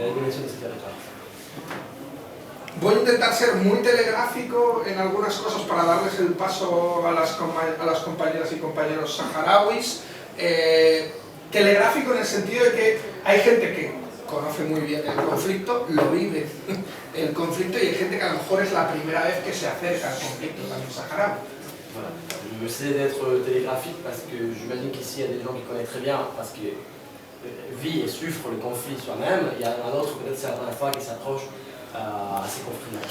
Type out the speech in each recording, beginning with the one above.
de la dimensión de este territorio. Voy a intentar ser muy telegráfico en algunas cosas para darles el paso a las compañeras y compañeros saharauis. Telegráfico en el sentido de que hay gente que conoce muy bien el conflicto, lo vive el conflicto, y hay gente que a lo mejor es la primera vez que se acerca al conflicto también saharaui. Voilà. Je vais essayer d'être télégraphique parce que j'imagine qu'ici il y a des gens qui connaissent très bien parce qu'ils vivent et souffrent le conflit soi-même. Il y en a d'autres, peut-être c'est la première fois, qui s'approchent a ces conflits-là.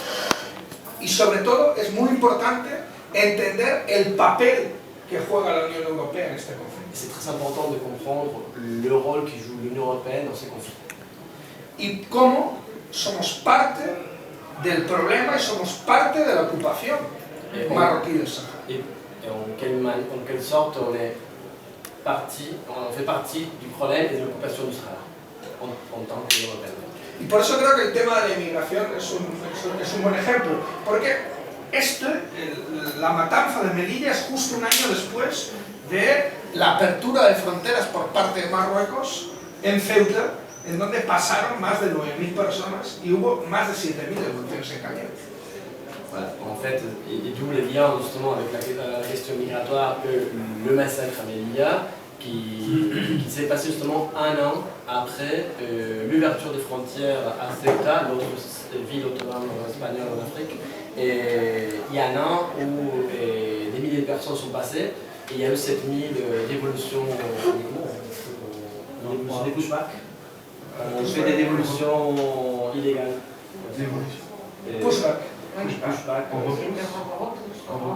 Y sobre todo es muy importante entender el papel que juega la Unión Europea en este conflicto. C'est très important de comprendre le rôle que joue l'Union européenne dans ces conflits. Y cómo somos parte del problema y somos parte de la ocupación marroquí del Sahara. Et en quelle sorte on fait partie du problème et de l'occupation du Sahara en tant qu'Union européenne. Y por eso creo que el tema de la inmigración es un buen ejemplo, porque la matanza de Melilla es justo un año después de la apertura de fronteras por parte de Marruecos en Ceuta, en donde pasaron más de 9.000 personas y hubo más de 7.000 devoluciones en camión. Voilà. En fait, et d'où le lien justement avec la question migratoire, le massacre à Melilla, qui s'est passé justement un an après l'ouverture des frontières à Ceuta, l'autre ville autonome espagnole en Afrique. Et il y a un an où des milliers de personnes sont passées, et il y a eu 7.000 dévolutions. Des pushbacks. On fait des dévolutions illégales. Pushback. Pushback.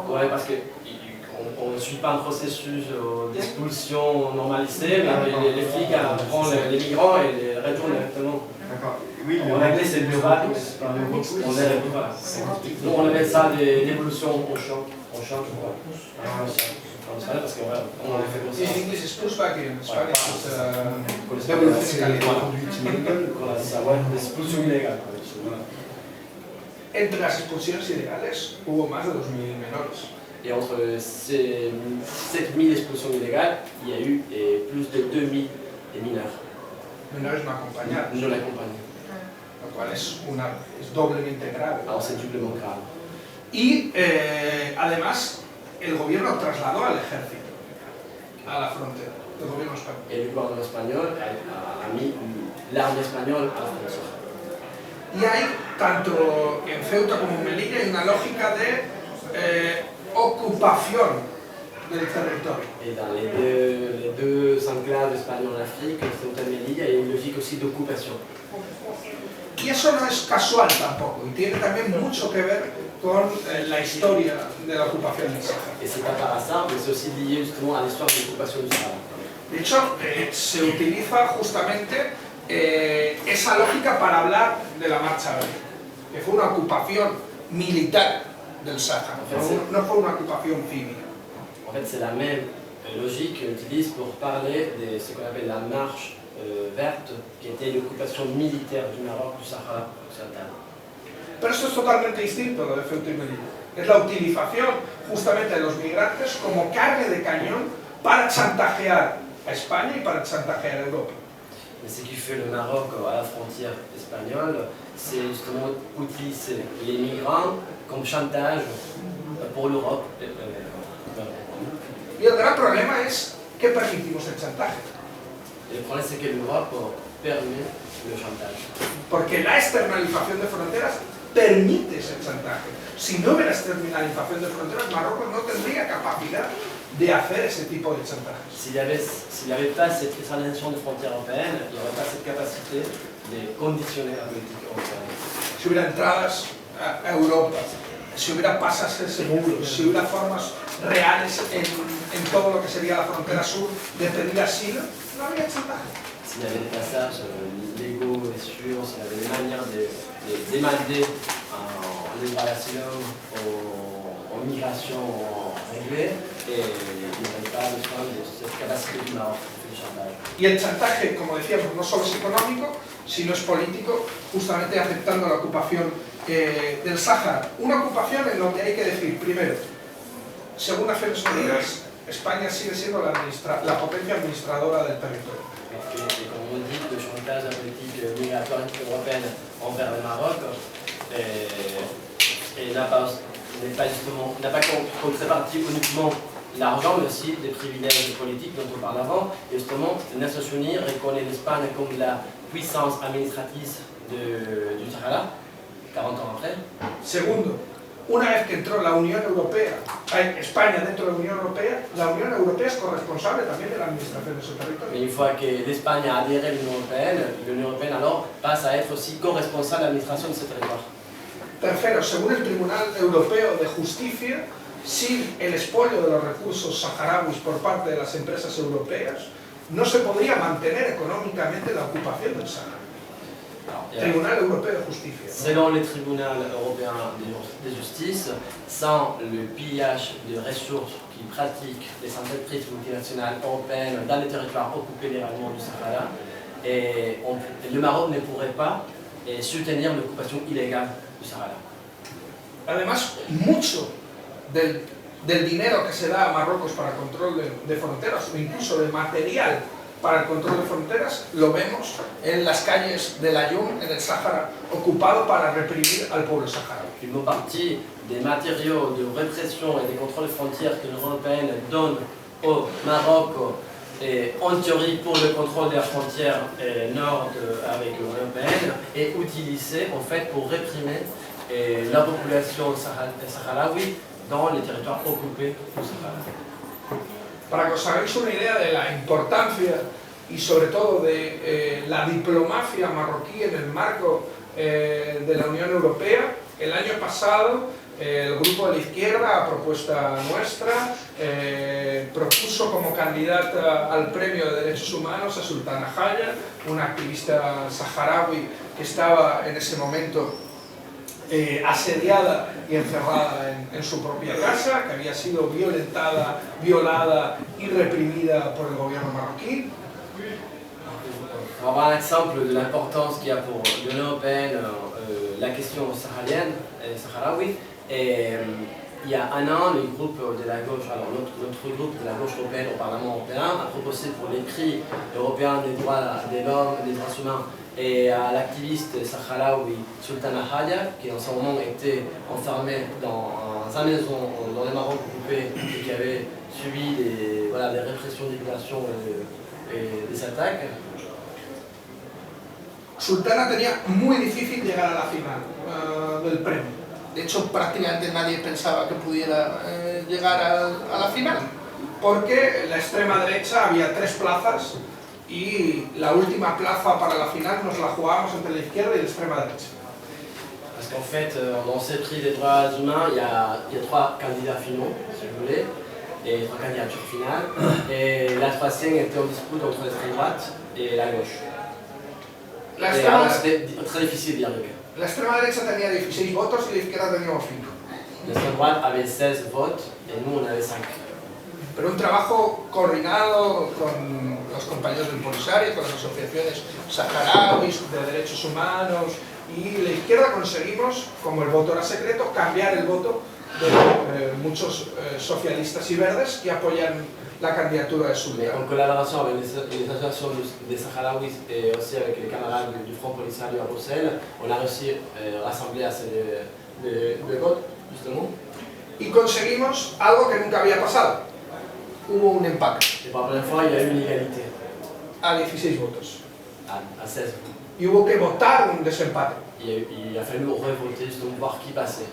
Ouais, parce qu'on ne suit pas un processus d'expulsion normalisé, mais les flics prennent les migrants et les retournent directement. D'accord. Oui, on appelait ces pushbacks, on appelle ça des dévolutions au choc. Au choc, en espagnol, parce qu'on les fait comme ça. En inglés es pushback y en español es expulsión ilegal. Entre las expulsiones ilegales hubo más de 2.000 menores. Et entre ces 7.000 expulsions illégales, il y a eu plus de 2.000 mineurs. Menores no acompañados. No l'accompagnés. Lo cual es doblemente grave. Alors c'est doublement grave. Y además el gobierno trasladó al ejército a la frontera, el gobierno español. Et le gouvernement espagnol a mis l'armée espagnole à la frontière. Y hay, tanto en Ceuta como en Melilla, hay una lógica de ocupación del territorio. Et dans les deux enclaves espagnoles en Afrique, Ceuta et Melilla, il y a une logique aussi d'occupation. Y eso no es casual tampoco, y tiene también mucho que ver con la historia de la ocupación del Sahara. Et c'est pas par hasard, mais c'est aussi lié justement à l'histoire de l'occupation du Sahara. De hecho, se utiliza justamente esa lógica para hablar de la Marcha Verde, que fue una ocupación militar del Sahara, no fue una ocupación civil. En fait, c'est la même logique qu'on utilise pour parler de ce qu'on appelle la marche verte, qui était l'occupation militaire du Maroc, du Sahara occidental. Pero esto es totalmente distinto de Ceuta y Melilla. Es la utilización justamente de los migrantes como carne de cañón para chantajear a España y para chantajear a Europa. Mais ce qui fait le Maroc à la frontière espagnole, c'est justement utiliser les migrants comme chantage pour l'Europe. Y el gran problema es que permitimos el chantaje. Et le problème, c'est que l'Europe permet le chantage. Porque la externalización de fronteras permite ese chantaje. Si no hubiera externalización de fronteras, Marruecos no tendría capacidad de hacer ese tipo de chantaje. S'il n'y avait pas cette externalisation de frontières européennes, il n'y aurait pas cette capacité de conditionner la politique européenne. Si hubiera entradas a Europa, si hubiera pasajes seguros, si hubiera formas reales en todo lo que sería la frontera sur de pedir asilo, no habría chantaje. S'il y avait des passages légaux et sûrs, s'il y avait des manières de demander en libération, en migration réglée, et il n'y avait pas besoin de cette capacité du Maroc de chantage. Y el chantaje, como decíamos, no solo es económico, sino es político, justamente aceptando la ocupación del Sáhara. Una ocupación en donde hay que decir, primero, según Naciones Unidas, España sigue siendo la potencia administradora del territorio. Et comme on dit, le chantage politique migratoire européenne envers le Maroc et n'a pas comme contrepartie uniquement l'argent, mais aussi des privilèges politiques dont on parle avant. Et justement, les Nations Unies reconnaissent l'Espagne comme la puissance administratrice du Sahara, 40 ans après. Segundo, una vez que entró la Unión Europea, España dentro de la Unión Europea es corresponsable también de la administración de su territorio. Mais une fois que l'Espagne a adhéré à l'Union Européenne alors passe à être aussi co-responsable de l'administration de ce territoire. Tercero, según el Tribunal Europeo de Justicia, sin el expolio de los recursos saharauis por parte de las empresas europeas, no se podría mantener económicamente la ocupación del Sahara. Tribunal Europeo de Justicia. Selon le tribunal européen de justice, sans le pillage de ressources qui pratiquent les entreprises multinationales européennes dans les territoires occupés légalement du Sahara, le Maroc ne pourrait pas soutenir l'occupation illégale du Sahara. Además, mucho del dinero que se da a Marruecos para el control de fronteras, o incluso de material para el control de fronteras, lo vemos en las calles de Laayoune, en el Sahara ocupado, para reprimir al pueblo saharaui. Une partie des matériaux de répression et des contrôles de frontières que l'Union européenne donne au Maroc, en théorie pour le contrôle de la frontière nord avec l'Union européenne, est utilisé en fait pour réprimer la population saharaui dans les territoires occupés du Sahara. Para que os hagáis una idea de la importancia y sobre todo de la diplomacia marroquí en el marco de la Unión Europea, el año pasado el Grupo de la Izquierda, a propuesta nuestra, propuso como candidata al Premio de Derechos Humanos a Sultana Haya, una activista saharaui que estaba en ese momento asediada y encerrada en su propia casa, que había sido violentada, violada y reprimida por el gobierno marroquí. On va avoir un exemple de l'importance qu'il y a pour l'Union européenne la question saharaui. Il y a un an, le groupe de la gauche, alors notre groupe de la gauche européenne au Parlement européen a proposé pour l'écrit européen des droits de l'homme, des droits humains, et à l'activiste sahraoui Sultana Haya, qui en ce moment était enfermée dans une maison dans le Maroc occupé et qui avait subi des répressions, des violations et des attaques. Sultana tenía muy difícil llegar a la final del premio. De hecho, prácticamente nadie pensaba que pudiera llegar a la final, porque la extrema derecha había 3 plazas y la última plaza para la final nos la jugábamos entre la izquierda y la extrema derecha. Parce qu'en fait, dans ces prix des droits humains, il y a 3 candidats finaux, si vous voulez, et 3 candidatures finales, et la troisième était en dispute entre l'extrême droite et la gauche. C'était très difficile d'y arriver. La extrema derecha tenía 16 votos y la izquierda teníamos 5. L'extrême droite avait 16 votes et nous on avait 5. Pero un trabajo coordinado con los compañeros del Polisario, con las asociaciones saharauis de derechos humanos, y la izquierda conseguimos, como el voto era secreto, cambiar el voto de muchos socialistas y verdes que apoyan la candidatura de Sultana. En collaboration avec les associations des Sahraouis et aussi avec les camarades du Front Polisario à Bruxelles, on a réussi à rassembler assez de votes, justement. Y conseguimos algo que nunca había pasado. Hubo un empate. Et pour la première fois, il y a eu une égalité. A 16 votos. À 16. Y hubo que votar un desempate. Il a fallu revoter, justement, voir qui passait.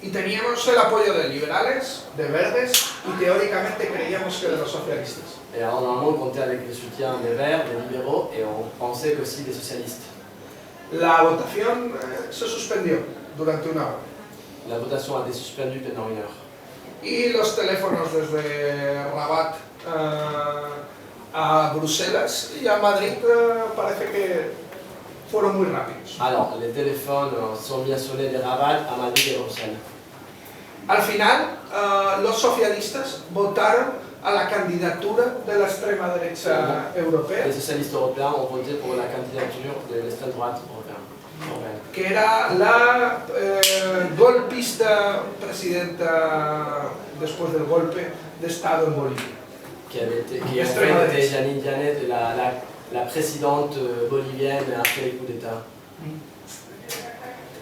Y teníamos el apoyo de liberales, de verdes, y teóricamente creíamos que de los socialistas. Et alors, normalement, on comptait avec le soutien des Verts, des libéraux, et on pensait qu'aussi des socialistes. La votación se suspendió durante una hora. La votation a été suspendue pendant 1 heure. Y los teléfonos desde Rabat a Bruselas y a Madrid parece que fueron muy rápidos. Alors, les téléphones sont mis à sonner de Rabat à Madrid et Bruxelles. Al final, los socialistas votaron a la candidatura de la extrema derecha europea, Les socialistes européens ont voté pour la candidature de l'extrême droite européenne. que era la golpista presidenta después del golpe de Estado en Bolivia. Qui en fait était Janine Dianet, la présidente bolivienne après les coups d'État.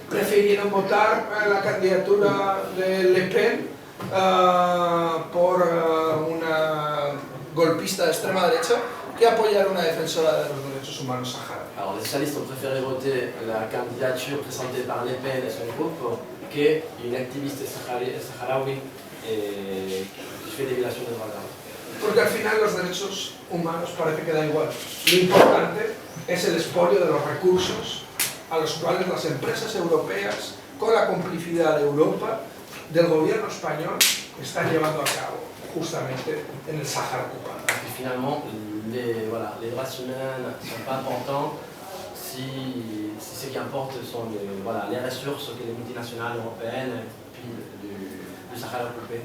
Prefirieron votar la candidatura de Le Pen por una golpista de extrema derecha que apoyar una defensora de los derechos humanos saharaui. Alors les socialistes ont préféré voter la candidature présentée par Le Pen et son groupe qu'une activiste saharaui qui fait des violations de droits de l'homme. Porque al final los derechos humanos parece que da igual. Lo importante es el expolio de los recursos a los cuales las empresas europeas, con la complicidad de Europa, del gobierno español, están llevando a cabo justamente en el Sáhara ocupado. Parce que finalement, les droits humains ne sont pas importants si ce qui importe sont les ressources que les multinationales européennes pillent du Sahara occupé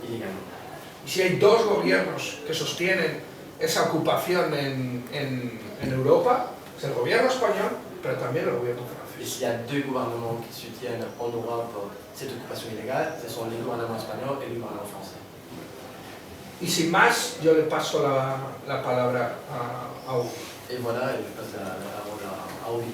illégalement. Y si hay dos gobiernos que sostienen esa ocupación en Europa, es el gobierno español, pero también el gobierno Et francés. s'il y a deux gouvernements qui soutiennent en Europe cette occupation illégale, ce sont les gouvernements espagnols et le gouvernement français. Y sin más, yo le paso la palabra a Hugo. Et voilà, je passe la parole à Obi.